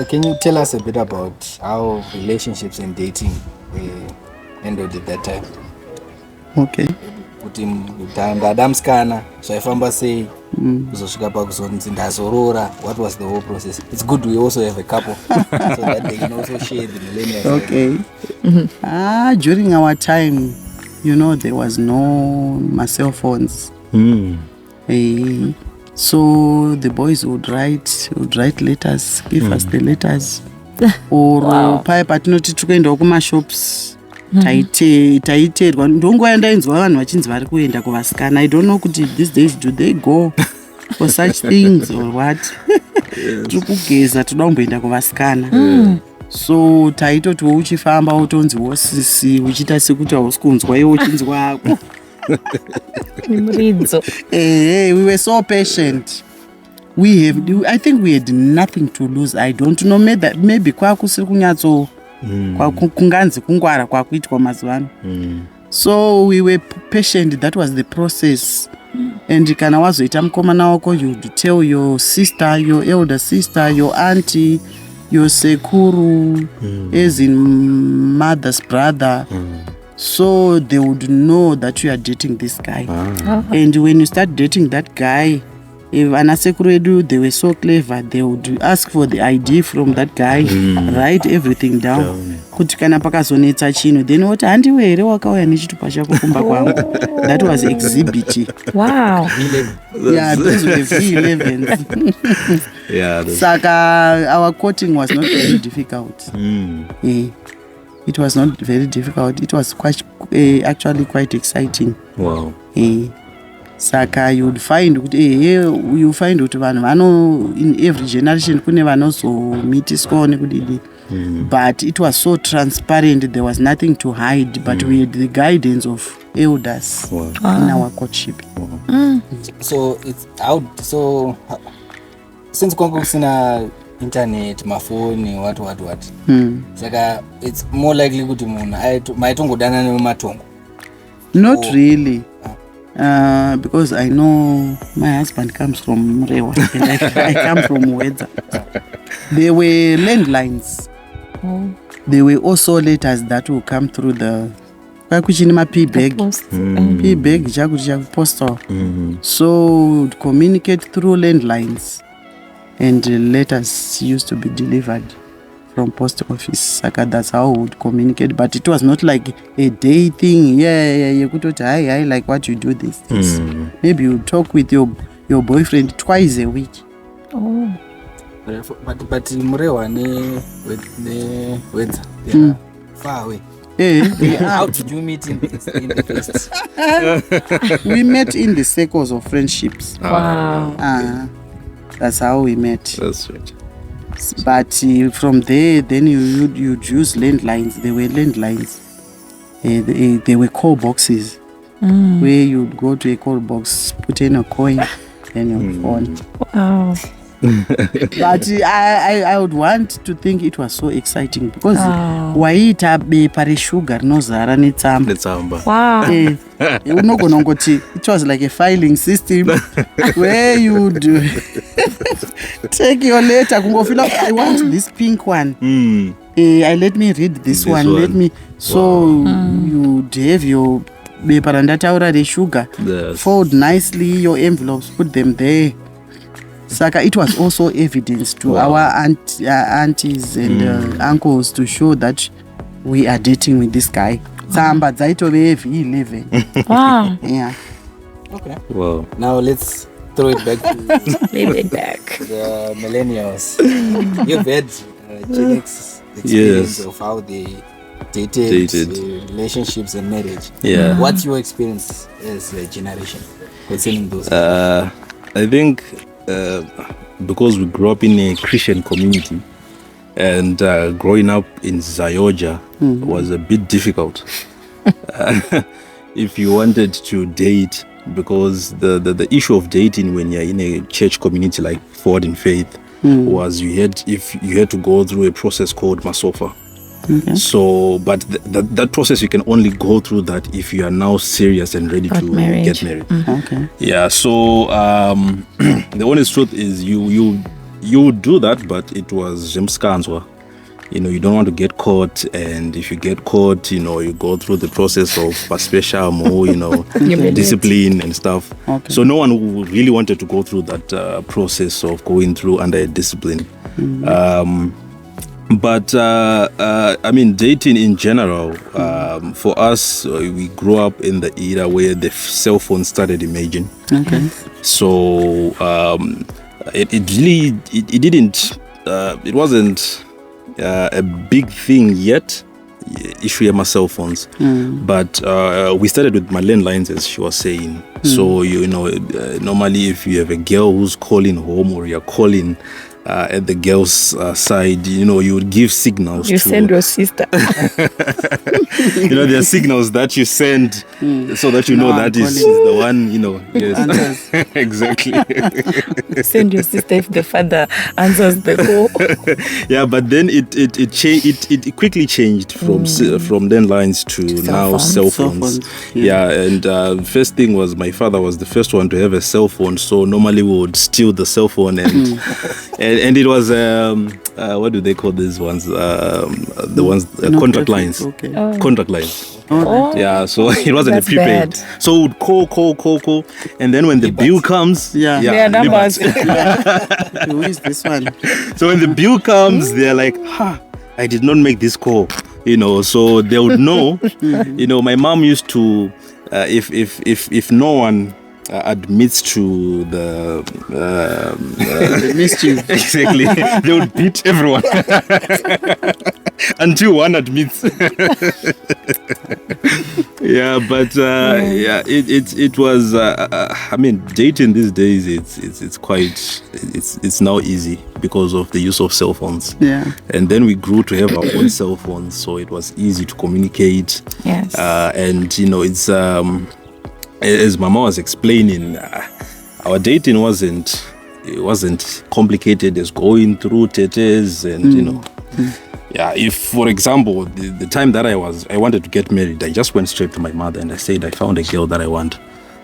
Can you tell us a bit about how relationships and dating ended at that time? Okay. Kuti ndadamusikana zvaifamba sei kuzosvika pakuzonzi ndazorora. What was the whole process? It's good we also have a couple so that they can also share the millennials. Okay. During our time, there was no cell phones. So the boys would write letters, give us the letters. Or paya patinoti tikuendawo kumashops taiteerwa ndonguva yandainzwa vanhu vachinzi vari kuenda kuvasikana. I don't know kuti these days do they go for such things or what. Tiri kugeza toda kumboenda kuvasikana. So taitotiwo uchifamba utonzi wosisi uchiita sekuti hausi kunzwa iwe uchinzwa ako. We were so patient. I think we had nothing to lose. I don't know, maybe kwakusiri kunyatso kunganzi kungwara kwakuitwa mazuvano. So we were patient. That was the process. And kana wazoita mukomana wako, you would tell your sister, your elder sister, your auntie, your sekuru, as in mother's brother. So they would know that you are dating this guy. And when you start dating that guy, if anasekuru edu, they were so clever, they would ask for the ID from that guy, write everything down. Kuti kana pakazonetsa chino, then what handiwe here wakauya nechitupa chako kumba kwangu. That was exhibit. Wow. Yeah, those were V11s. Yeah. Saka, our courting was not very difficult. It was not very difficult. It was actually quite exciting. Wow. Saka you find kuti vanhu vano in every generation kune vanozomitiswa nekudidi. But it was so transparent, there was nothing to hide, but we had the guidance of elders in our courtship. So it's out. So since kusina internet, mafoni, what. Saka it's more likely kuti munhu maitongodana nemumatongo. Not really. Because I know my husband comes from Mrewa and I come from Uwedza. There were landlines. There were also letters that will come through the P-bag. P-bag, postal. So would communicate through landlines. And letters used to be delivered from post office. Saka, that's how we would communicate. But it was not like a day thing. You could talk, I like what you do this. Maybe you talk with your boyfriend twice a week. But Mrewa ne Wedza, they are far away. How did you meet in the first? We met in the circles of friendships. Wow. That's how we met. That's right. But from there, then you'd use landlines. There were landlines. There were call boxes where you'd go to a call box, put in a coin, and your phone. Wow. But I would want to think it was so exciting because waita bepa reshuga rinozara netsamba. Wow. It was like a filing system where you do take your letter, I want this pink one. Let me read this one. Let me. So you'd have your bepa randataura reshuga, fold nicely your envelopes, put them there. Saka, it was also evidence to our aunties and uncles to show that we are dating with this guy. Samba zaitove V11. Wow. Yeah. Okay. Wow. Now let's throw it back to the millennials. You've had Gen X experience of how they dated. Relationships and marriage. Yeah. What's your experience as a generation concerning those? I think because we grew up in a Christian community and growing up in Zayoja was a bit difficult. If you wanted to date, because the issue of dating when you're in a church community like Forward in Faith was you had to go through a process called Masofa. Okay. So, but that process you can only go through that if you are now serious and ready to get married. Okay. Yeah. So the honest truth is you you would do that, but it was Jemskanzwa. You don't want to get caught, and if you get caught, you go through the process of special discipline and stuff. Okay. So no one really wanted to go through that process of going through under a discipline. But dating in general, for us, we grew up in the era where the cell phone started emerging. Okay. So it wasn't a big thing yet, issue my cell phones. But we started with my landlines, as she was saying. So normally if you have a girl who's calling home, or you're calling at the girl's side, you would give signals. You send your sister. There are signals that you send so that that is the one. Yes, exactly. Send your sister if the father answers the call. Yeah, but then it quickly changed from landlines to now cell phones. Yeah, and first thing was my father was the first one to have a cell phone, so normally we would steal the cell phone and it was what do they call these ones? The ones contract lines. Okay. Contract lines. Oh. Yeah, so it wasn't That's a prepaid. bad. So we would call, and then when the bill comes, Their numbers. Who is this one? So when the bill comes, they're like, I did not make this call. So they would know. My mom used to, if no one admits to the mischief. Exactly, they would beat everyone until one admits. Yeah, but it was. Dating these days, it's now easy because of the use of cell phones. Yeah, and then we grew to have our own cell phones, so it was easy to communicate. Yes, and it's as Mama was explaining, our dating wasn't complicated as going through tetes and Yeah, if for example the time that I wanted to get married, I just went straight to my mother and I said I found a girl that I want,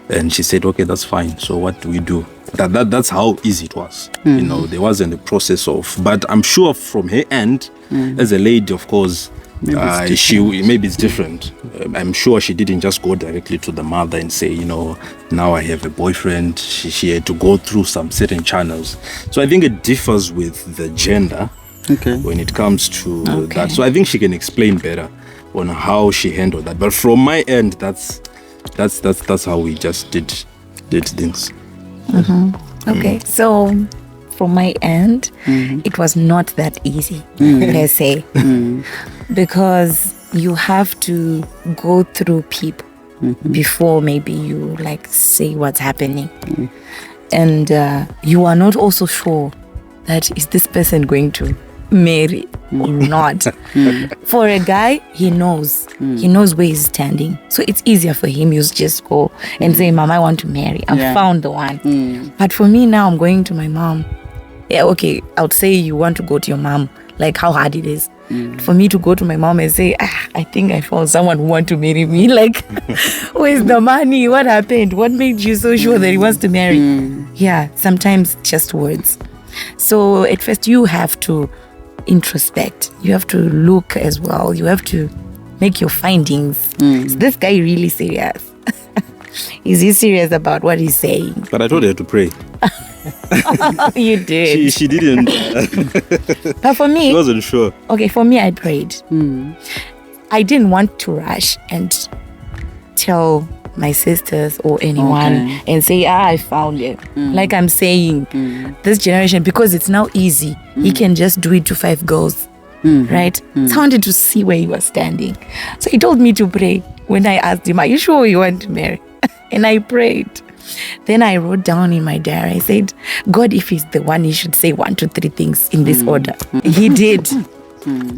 and she said okay, that's fine. So what do we do? That's how easy it was. There wasn't a process of. But I'm sure from her end, as a lady, of course. Maybe it's different. I'm sure she didn't just go directly to the mother and say, now I have a boyfriend. She had to go through some certain channels. So I think it differs with the gender when it comes to that. So I think she can explain better on how she handled that. But from my end, that's how we just did things. Okay, so from my end, it was not that easy per se, because you have to go through people before maybe you say what's happening, and you are not also sure that is this person going to marry or not. For a guy, he knows where he's standing, so it's easier for him. You just go and say, Mom, I want to marry, I found the one. But for me now, I'm going to my mom. Yeah, okay, I would say you want to go to your mom, how hard it is. For me to go to my mom and say, I think I found someone who wants to marry me. Where's the money? What happened? What made you so sure that he wants to marry? Yeah, sometimes just words. So at first you have to introspect. You have to look as well. You have to make your findings. Is this guy really serious? Is he serious about what he's saying? But I told her to pray. You did. She didn't. But for me, she wasn't sure. Okay, for me, I prayed. I didn't want to rush and tell my sisters or anyone and say, I found it. Like I'm saying, this generation, because it's now easy, he can just do it to 5 girls. Right? So I wanted to see where he was standing. So he told me to pray. When I asked him, are you sure you want to marry? And I prayed. Then I wrote down in my diary, I said, God, if he's the one, he should say 1, 2, 3 things in this order. He did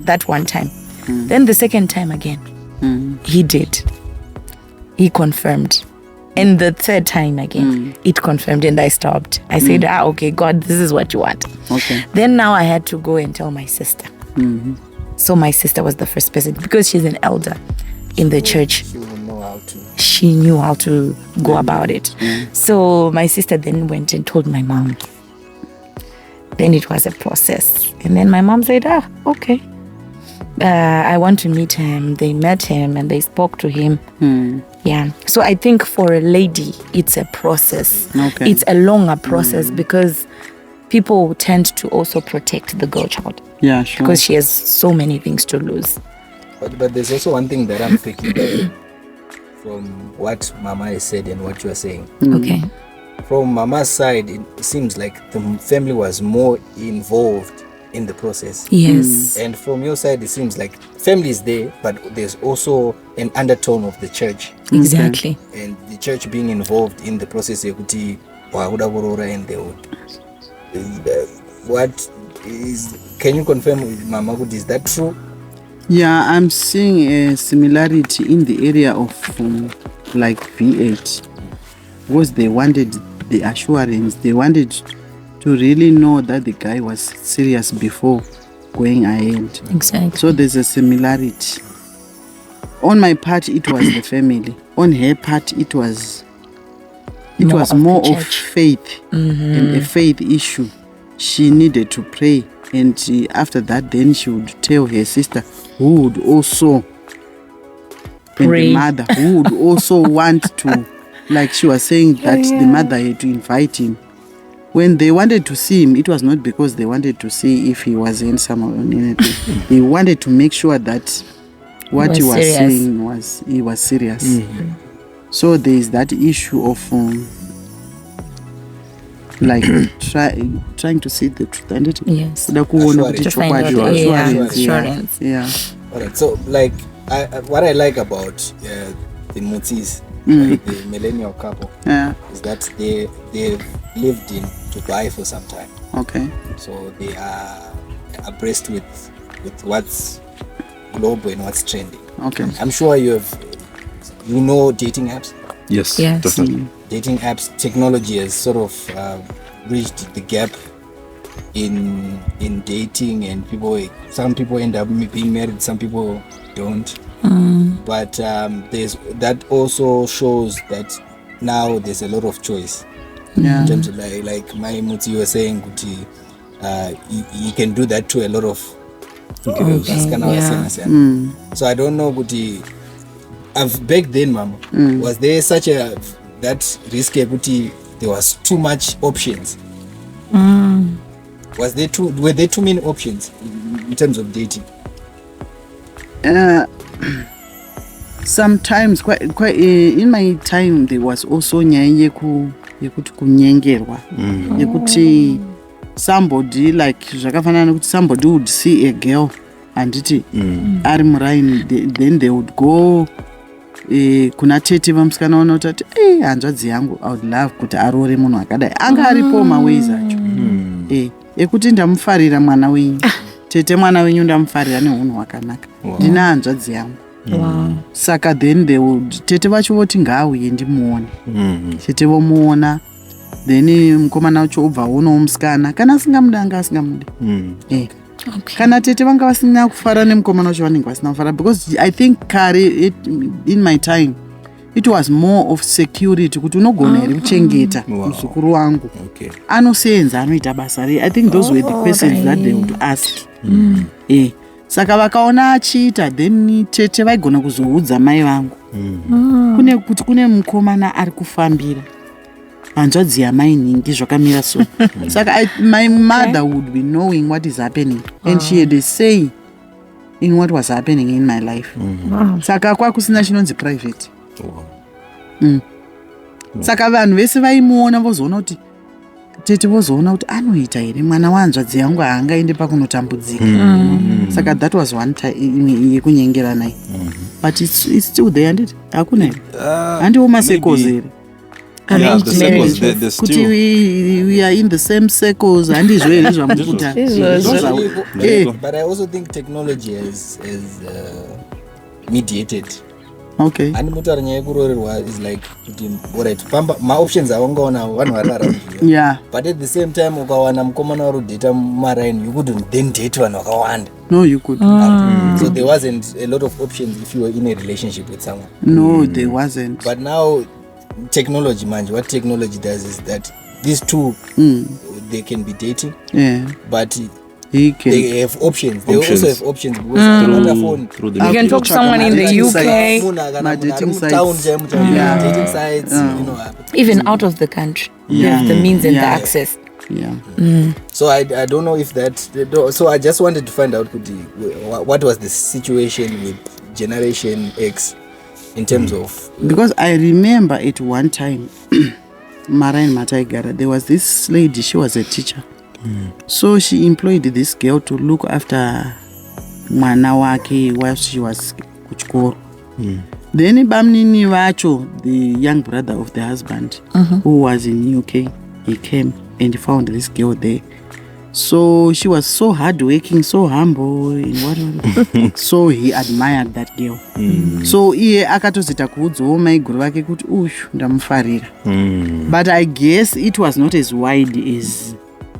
that one time. Then the second time again, he did. He confirmed. And the third time again, it confirmed, and I stopped. I said, okay, God, this is what you want. Okay. Then now I had to go and tell my sister. So my sister was the first person, because she's an elder in the church. She knew how to go about it. So my sister then went and told my mom. then it was a process. And then my mom said, okay. I want to meet him. They met him and they spoke to him. Yeah. So I think for a lady, it's a process. Okay. It's a longer process because people tend to also protect the girl child. Yeah, sure. Because she has so many things to lose. But there's also one thing that I'm picking from what Mama has said and what you are saying. Okay. From Mama's side, it seems like the family was more involved in the process. Yes. And from your side, it seems like family is there, but there's also an undertone of the church. Exactly. And the church being involved in the process, and they would. What is? Can you confirm, Mama, is that true? Yeah, I'm seeing a similarity in the area of like V8, because they wanted the assurance. They wanted to really know that the guy was serious before going ahead. Exactly. So there's a similarity. On my part, it was the family. On her part, it was more of faith and a faith issue. She needed to pray, and after that, then she would tell her sister, who would also pray, and the mother who would also want to, like she was saying that the mother had to invite him. When they wanted to see him, it was not because they wanted to see if he was handsome or anything. They wanted to make sure that what he was saying he was serious. So there is that issue of like trying to see the truth. And yes. Assurance. Yeah. All right. So like what I like about the Mutsis, like the millennial couple, is that they've lived in Dubai for some time. Okay. So they are abreast with what's global and what's trending. Okay. I'm sure you know dating apps. Yes. Definitely. Dating apps technology has sort of bridged the gap in dating, and some people end up being married, some people don't. But there's that also shows that now there's a lot of choice. In terms of like my Muti, you were saying, you can do that to a lot of girls. So I don't know, Guti. Back then, Mama, was there such that risky, Guti? There was too much options. Were there too many options in terms of dating? Sometimes, quite in my time, there was also yekuti kunyengerwa, yekuti somebody like zvakafanana kuti somebody would see a girl anditi ari muraini, then they would go kuna tete vamusikana ona kuti hanzvadzi yangu I would love kuti arore munhu akadai, anga aripo maways acho ekuti ndamufarira mwana wenyu tete mwana wenyu ndamufarira neunhu hwakanaka, ndina hanzvadzi yangu. Saka then they would tete vacho voti ngaauye ndimuone, tete vomuona, then mukomana wacho obva aonawo musikana, kana asingamuda anga asingamuda. Kana tete vanga vasina kufara nemukomana wacho vanenge vasina kufara, because I think kare in my time it was more of security, kuti unogona here kuchengeta muzukuru wangu, anosenza anoita basa rei. I think those were the questions that they would ask. Saka vakaona achiita, then tete vaigona kuzoudza mai vangu kuti kune mukomana ari kufambira hanzvadzi yamai nhingi zvakamira so. Saka my mother would be knowing what is happening, and she had a say in what was happening in my life. Saka kwakusina chinonzi private. Saka vanhu vese vaimuona vozoona kuti tete vozoona kuti anoita here mwana wanzvadzi yangu haangaende pakunotambudzika. Saka that was one time yekunyengera naye. But it's still there, and hakuna here handiwo masekos here. Kuti we are in the same circles handizvo here zvamukuta. But I also think technology has mediated. Okay. And mutara nyaya kurorerwa is like alright, my options avangaona vanhu vari around you. Yeah. But at the same time ukawana mukomana wari kudata maraini, you couldn't then date vanhu vakawanda. No, you could. So there wasn't a lot of options if you were in a relationship with someone. No, there wasn't. But now technology, man, what technology does is that these two they can be dating, but they have options. They also have options because through the you can talk to someone in the UK, dating sites, even out of the country. You have the means and the access. So I don't know if that. So I just wanted to find out what was the situation with Generation X in terms of, because I remember at one time, Mara and Mataigara, there was this lady. She was a teacher, so she employed this girl to look after mwana wake while she was kuchikoro. Then Bamnini Vacho, the young brother of the husband, who was in UK, he came and found this girl there. So she was so hardworking, so humble, and whatever. So he admired that girl. So iye akatozita kuudzawo maiguru vake kuti ushu ndamufarira. But I guess it was not as wide as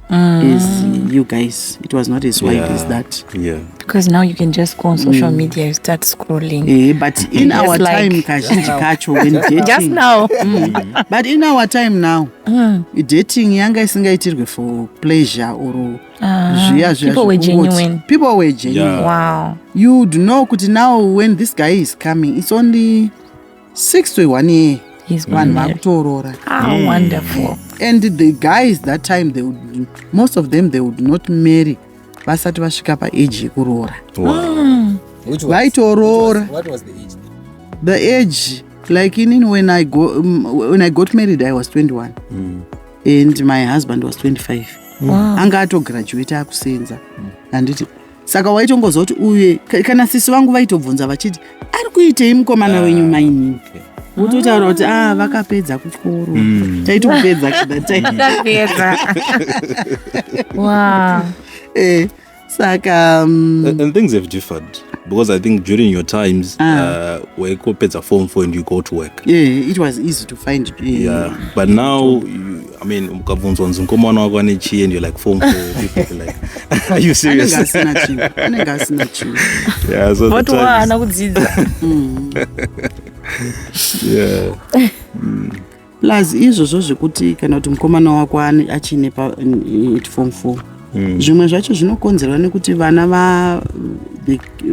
you guys. It was not as wide as that. Yeah. Because now you can just go on social media and start scrolling. But in our time, when dating, just now. But in our time now, dating yanga isingaitirwe for pleasure or people were genuine. People were genuine. Wow. You do know kuti now when this guy is coming, it's only 6 to 1 year. He's one makutorora. How wonderful. And the guys that time, most of them, they would not marry. Vasati vasvika pa age yekurora. Wow. What was the age? The age, like when I got married, I was 21, and my husband was 25. Wow. Anga atograduate akusenza. Anditi saka waitongozoti uye kana sisi vangu vaitobvunza vachiti ari kuitei mukomana wenyu mainini. Utotaura kuti vakapedza kuchikoro. Taitopedza Takapedza. Wow. Saka and things have differed, because I think during your times where you go Form 4 and you go to work, it was easy to find. But now ukavunzwa nzunkomana wako anechi and you're like Form 4, people are like, are you serious? Yeah, so what wana kudzidza. Yeah. Plus izvozvo zvekuti kana kuti mukomana wako achine Form 4, zvimwe zvacho zvinokonzerwa nekuti vana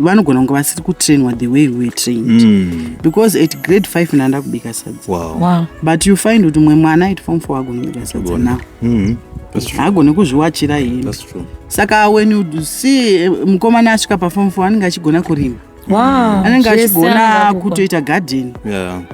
vanogona kunge vasiri kutrainwa the way we were trained. Because at grade 5 nanda kubika sadza. Wow. But you find kuti mwe mwana at Form 4 agona kubika sadza now. Agone kuzviwachira yeye. That's true. Saka when you see mukomana asvika pa Form 4 anenge achigona kurima. Wow. Anenge achigona kutoita garden.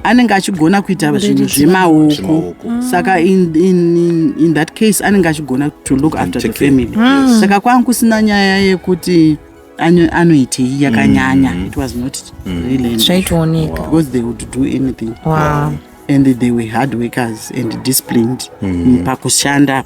Anenge achigona kuita zvinhu zvemaoko. Saka in that case anenge achigona to look after the family. Saka kwangu kusina nyaya yekuti anoitei yakanyanya. It was not really straight on it, because they would do anything. Wow. And they were hard workers and disciplined. Pakushanda.